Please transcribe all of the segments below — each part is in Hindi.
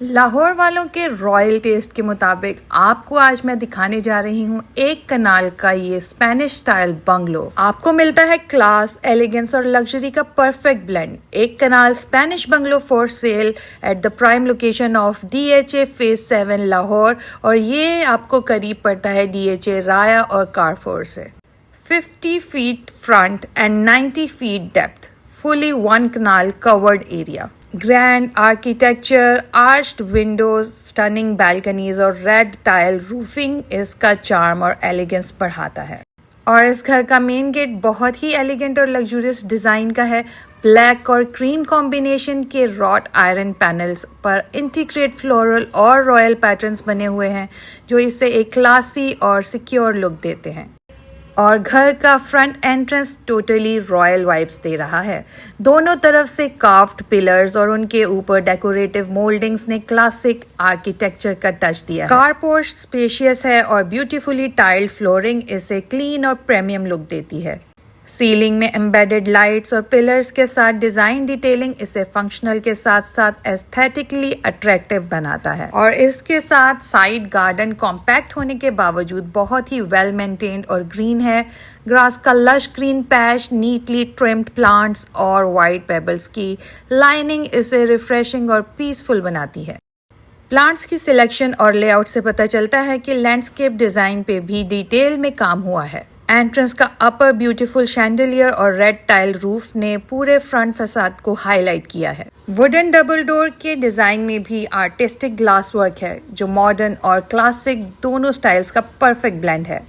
लाहौर वालों के रॉयल टेस्ट के मुताबिक आपको आज मैं दिखाने जा रही हूँ एक कनाल का ये स्पेनिश स्टाइल बंगलो। आपको मिलता है क्लास, एलिगेंस और लग्जरी का परफेक्ट ब्लेंड। एक kanal Spanish bungalow for sale at the prime location of DHA phase 7 Lahore, और ये आपको करीब पड़ता है DHA राया और कारफोर से। 50 feet front end 90 feet depth, fully one canal covered area. Grand architecture, arched windows, stunning balconies और red tile roofing इसका charm और elegance बढ़ाता है। और इस घर का मेन गेट बहुत ही एलिगेंट और लग्जूरियस डिज़ाइन का है। ब्लैक और क्रीम कॉम्बिनेशन के रॉट आयरन पैनल्स पर इंटीग्रेट फ्लोरल और रॉयल पैटर्न्स बने हुए हैं, जो इसे एक क्लासी और सिक्योर लुक देते हैं। और घर का front entrance totally royal vibes दे रहा है। दोनों तरफ से कार्व्ड पिलर्स और उनके ऊपर डेकोरेटिव मोल्डिंग्स ने क्लासिक आर्किटेक्चर का टच दिया है। कारपोर्च स्पेशियस है और ब्यूटीफुली टाइल्ड फ्लोरिंग इसे क्लीन और प्रीमियम लुक देती है। सीलिंग में एम्बेडेड लाइट्स और पिलर्स के साथ डिजाइन डिटेलिंग इसे फंक्शनल के साथ साथ एस्थेटिकली अट्रैक्टिव बनाता है। और इसके साथ साइड गार्डन कॉम्पैक्ट होने के बावजूद बहुत ही वेल मेंटेन्ड और ग्रीन है। ग्रास का lush green patch, neatly trimmed plants और वाइट पेबल्स की लाइनिंग इसे रिफ्रेशिंग और पीसफुल बनाती है। प्लांट्स की सिलेक्शन और लेआउट से पता चलता है कि लैंडस्केप डिजाइन पे भी डिटेल में काम हुआ है। एंट्रेंस का अपर ब्यूटीफुल शैंडलियर और रेड टाइल रूफ ने पूरे फ्रंट फसाद को हाईलाइट किया है। वुडन डबल डोर के डिजाइन में भी आर्टिस्टिक ग्लास वर्क है, जो मॉडर्न और क्लासिक दोनों स्टाइल्स का परफेक्ट ब्लेंड है।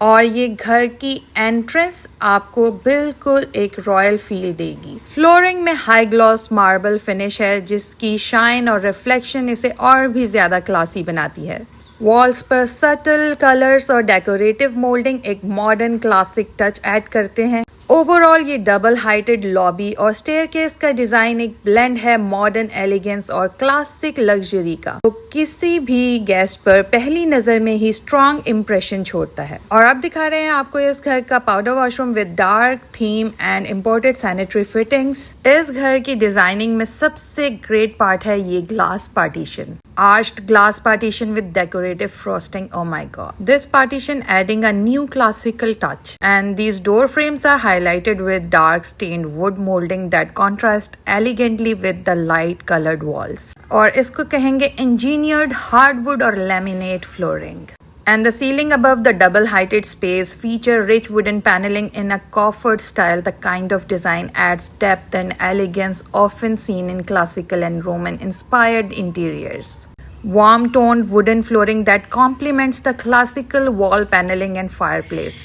और ये घर की एंट्रेंस आपको बिल्कुल एक रॉयल फील देगी। फ्लोरिंग में हाई ग्लॉस मार्बल फिनिश है, जिसकी शाइन और रिफ्लेक्शन इसे और भी ज्यादा क्लासी बनाती है। वॉल्स पर सटल कलर्स और डेकोरेटिव मोल्डिंग एक मॉडर्न क्लासिक टच ऐड करते हैं। ओवरऑल ये डबल हाइटेड लॉबी और स्टेयरकेस का डिजाइन एक ब्लेंड है मॉडर्न एलिगेंस और क्लासिक लग्जरी का, तो किसी भी गेस्ट पर पहली नजर में ही स्ट्रॉन्ग इम्प्रेशन छोड़ता है। और अब दिखा रहे हैं आपको इस घर का powder washroom with dark theme and imported sanitary fittings. इस घर की डिजाइनिंग में सबसे ग्रेट पार्ट है ये glass partition. Arched glass partition with decorative frosting. Oh my god. This partition adding a new classical touch. And these door frames are highlighted with dark stained wood molding that contrast elegantly with the light colored walls. और इसको कहेंगे engineered hardwood or laminate flooring. And the ceiling above the double-heighted space feature rich wooden paneling in a coffered style. The kind of design adds depth and elegance often seen in classical and Roman-inspired interiors. Warm-toned wooden flooring that complements the classical wall paneling and fireplace.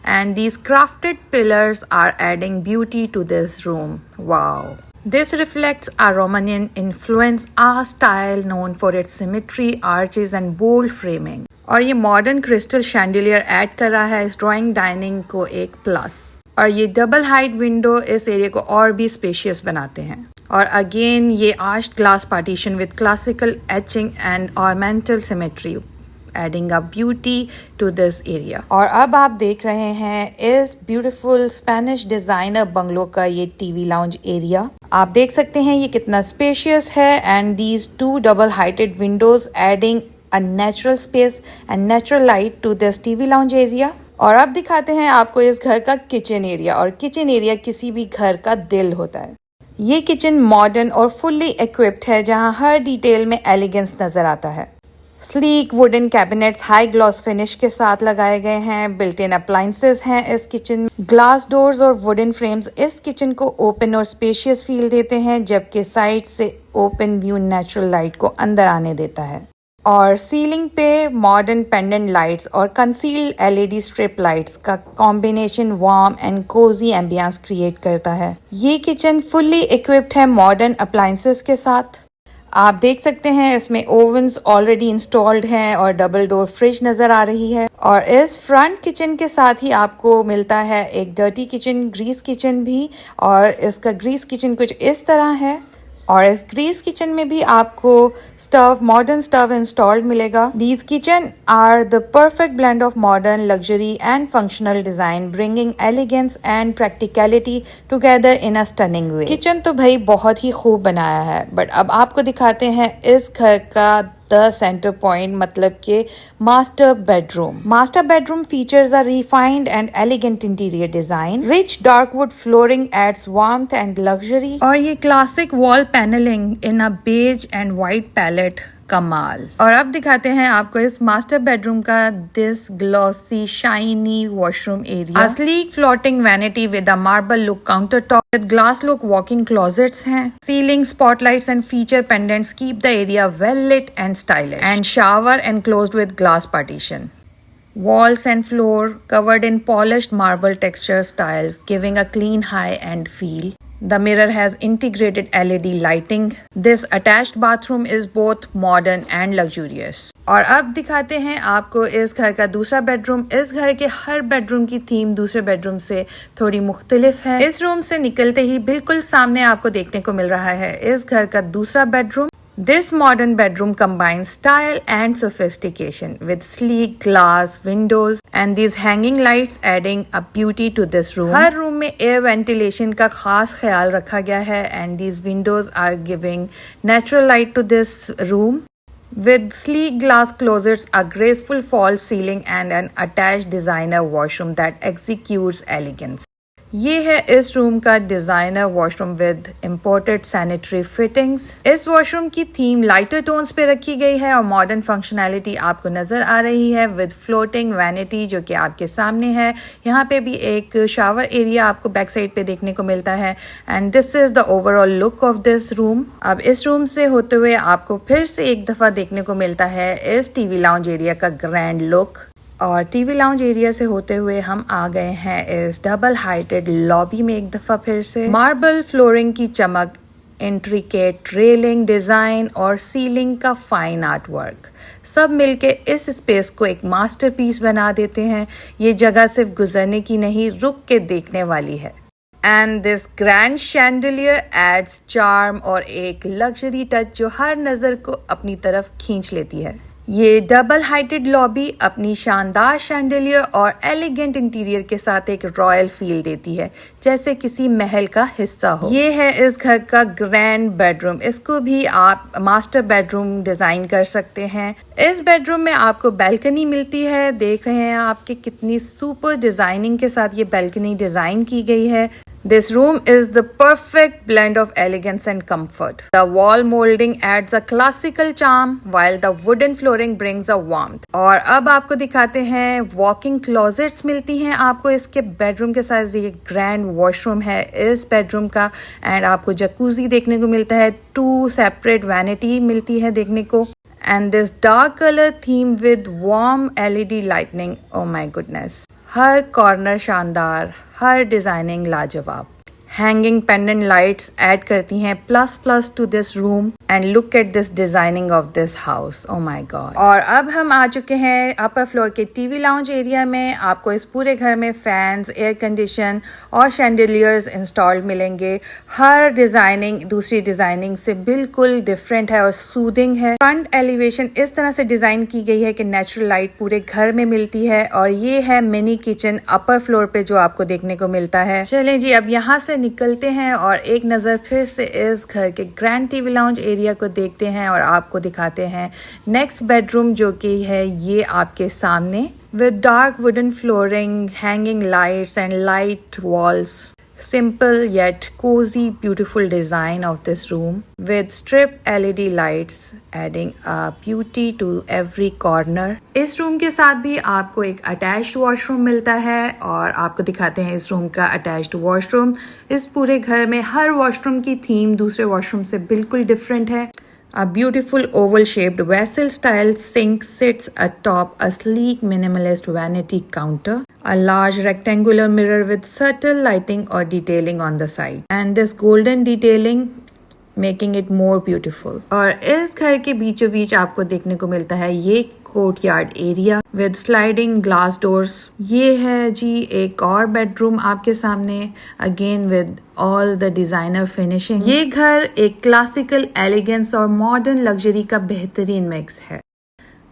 And these crafted pillars are adding beauty to this room. Wow! This reflects a Romanian influence, a style known for its symmetry, arches and bold framing. और ये मॉडर्न क्रिस्टल शैंडलियर ऐड कर रहा है इस ड्राइंग डाइनिंग को एक प्लस। और ये डबल हाइट विंडो इस एरिया को और भी स्पेशियस बनाते हैं। और अगेन ये arched glass partition with classical etching and ornamental symmetry adding a beauty to this area. और अब आप देख रहे हैं इस ब्यूटीफुल स्पेनिश डिजाइनर बंगलो का ये टीवी लाउंज एरिया। आप देख सकते हैं ये कितना स्पेशियस है and these 2 double heighted Windows adding a natural space and natural light to this TV lounge area। और अब दिखाते हैं आपको इस घर का किचन एरिया। और किचन एरिया किसी भी घर का दिल होता है। ये किचन मॉडर्न और फुल्ली इक्विप्ड है, जहां हर डिटेल में एलिगेंस नजर आता है। Sleek wooden cabinets high gloss finish के साथ लगाए गए हैं। बिल्ट इन अप्लायंसेस हैं इस किचन में। ग्लास डोर्स और वुडन फ्रेम्स इस किचन को ओपन और स्पेशियस फील देते हैं, जबकि साइड से ओपन व्यू नेचुरल लाइट को अंदर आने देता है। और सीलिंग पे मॉडर्न पेंडेंट लाइट्स और कंसील्ड LED स्ट्रिप लाइट्स का combination warm and cosy ambience create करता है। ये किचन फुल्ली इक्विप्ड है मॉडर्न अप्लायंसेस के साथ। आप देख सकते हैं इसमें ओवन्स ऑलरेडी इंस्टॉल्ड हैं और डबल डोर फ्रिज नजर आ रही है। और इस फ्रंट किचन के साथ ही आपको मिलता है एक डर्टी किचन, ग्रीस किचन भी। और इसका ग्रीस किचन कुछ इस तरह है। और इस ग्रीस किचन में भी आपको मॉडर्न स्टव इंस्टॉल्ड मिलेगा। These kitchen are the perfect blend of modern luxury and functional design, bringing elegance and practicality together in a stunning way। Kitchen तो भाई बहुत ही खूब बनाया है, बट अब आपको दिखाते हैं इस घर का द सेंटर पॉइंट, मतलब के master bedroom. Master bedroom features a refined and elegant interior design. Rich dark wood flooring adds warmth and luxury. और ये classic wall panelling in a beige and white palette, कमाल। और अब दिखाते हैं आपको इस मास्टर बेडरूम का this glossy shiny washroom area. Sleek floating vanity with a marble look counter top with glass look walking closets हैं। Ceiling spotlights and feature pendants keep the area well lit and stylish. And shower enclosed with glass partition. Walls and floor covered in polished marble texture tiles, giving a clean high-end feel. The mirror has integrated LED lighting. This attached bathroom is both modern and luxurious. और अब दिखाते हैं आपको इस घर का दूसरा बेडरूम। इस घर के हर बेडरूम की थीम दूसरे बेडरूम से थोड़ी मुख्तलिफ है। इस रूम से निकलते ही बिल्कुल सामने आपको देखने को मिल रहा है इस घर का दूसरा bedroom. This modern bedroom combines style and sophistication with sleek glass windows and these hanging lights adding a beauty to this room. Her room में air ventilation का खास ख्याल रखा गया है and these windows are giving natural light to this room. With sleek glass closets, a graceful false ceiling and an attached designer washroom that executes elegance. ये है इस रूम का designer washroom with imported sanitary fittings. इस वॉशरूम की थीम लाइटर टोन्स पे रखी गई है और मॉडर्न फंक्शनैलिटी आपको नजर आ रही है विद फ्लोटिंग वैनिटी जो कि आपके सामने है। यहाँ पे भी एक शावर एरिया आपको बैक साइड पे देखने को मिलता है and this is the overall look of this room. अब इस रूम से होते हुए आपको फिर से एक दफा देखने को मिलता है इस टीवी लाउंज एरिया का ग्रैंड लुक। और टीवी लाउंज एरिया से होते हुए हम आ गए हैं इस डबल हाइटेड लॉबी में एक दफा फिर से। मार्बल फ्लोरिंग की चमक, इंट्रिकेट रेलिंग डिजाइन और सीलिंग का फाइन आर्ट वर्क सब मिलके इस स्पेस को एक मास्टरपीस बना देते हैं। ये जगह सिर्फ गुजरने की नहीं, रुक के देखने वाली है। And this grand chandelier adds charm और एक लग्जरी टच जो हर नजर को अपनी तरफ खींच लेती है। ये डबल हाइटेड लॉबी अपनी शानदार शैंडलियर और एलिगेंट इंटीरियर के साथ एक रॉयल फील देती है, जैसे किसी महल का हिस्सा हो। ये है इस घर का ग्रैंड बेडरूम। इसको भी आप मास्टर बेडरूम डिजाइन कर सकते हैं। इस बेडरूम में आपको बैल्कनी मिलती है। देख रहे हैं आपके कितनी सुपर डिजाइनिंग के साथ ये बैल्कनी डिजाइन की गई है। This room is the perfect blend of elegance and comfort. The wall molding adds a classical charm while the wooden flooring brings a warmth. और अब आपको दिखाते हैं वॉकिंग क्लोजेट्स मिलती हैं आपको इसके बेडरूम के साथ। ये ग्रैंड वॉशरूम है इस बेडरूम का एंड आपको जकूजी देखने को मिलता है। 2 सेपरेट वैनिटी मिलती है देखने को and this dark color theme with warm LED lighting. Oh my goodness. Her corner शानदार, हर डिजाइनिंग लाजवाब। हैंगिंग पेंडेंट लाइट्स ऐड करती हैं plus two this room and look at this designing of this house. Oh my God. और अब हम आ चुके हैं अपर फ्लोर के टीवी लाउंज एरिया में। आपको इस पूरे घर में फैंस, एयर कंडीशन और शैंडलियर्स इंस्टॉल्ड मिलेंगे। हर डिजाइनिंग दूसरी डिजाइनिंग से बिल्कुल डिफरेंट है और सूदिंग है। फ्रंट एलिवेशन इस तरह से डिजाइन की गई है कि नेचुरल लाइट पूरे घर में मिलती है। और ये है मिनी किचन अपर फ्लोर पे जो आपको देखने को मिलता है। चलें जी, अब यहाँ से निकलते हैं और एक नज़र फिर से इस घर के ग्रैंड टीवी लाउंज एरिया को देखते हैं और आपको दिखाते हैं नेक्स्ट बेडरूम जो कि है ये आपके सामने with dark wooden flooring, hanging lights and light walls. Simple yet cozy, beautiful design of this room with strip LED lights adding a beauty to every corner. इस रूम के साथ भी आपको एक अटैच्ड वॉशरूम मिलता है और आपको दिखाते हैं इस रूम का अटैच्ड वॉशरूम। इस पूरे घर में हर वॉशरूम की थीम दूसरे वॉशरूम से बिल्कुल डिफरेंट है। A beautiful oval-shaped vessel-style sink sits atop a sleek minimalist vanity counter. A large rectangular mirror with subtle lighting or detailing on the side. And this golden detailing making it more beautiful. और इस घर के बीचों बीच आपको देखने को मिलता है ये courtyard area with sliding glass doors. ये है जी एक और बेडरूम आपके सामने, again with all the designer finishing. ये घर एक क्लासिकल एलिगेंस और मॉडर्न लग्जरी का बेहतरीन मिक्स है,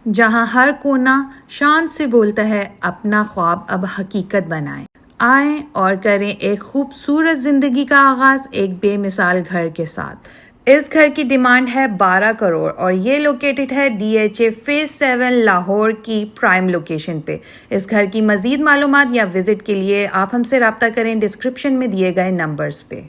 जहां हर कोना शान से बोलता है अपना ख्वाब अब हकीकत बनाएं। आएं और करें एक खूबसूरत जिंदगी का आगाज एक बेमिसाल घर के साथ। इस घर की डिमांड है 12 करोड़ और ये लोकेटेड है DHA फेज 7 लाहौर की प्राइम लोकेशन पे। इस घर की मजीद मालूमात या विजिट के लिए आप हमसे रब्ता करें डिस्क्रिप्शन में दिए गए नंबर्स पे।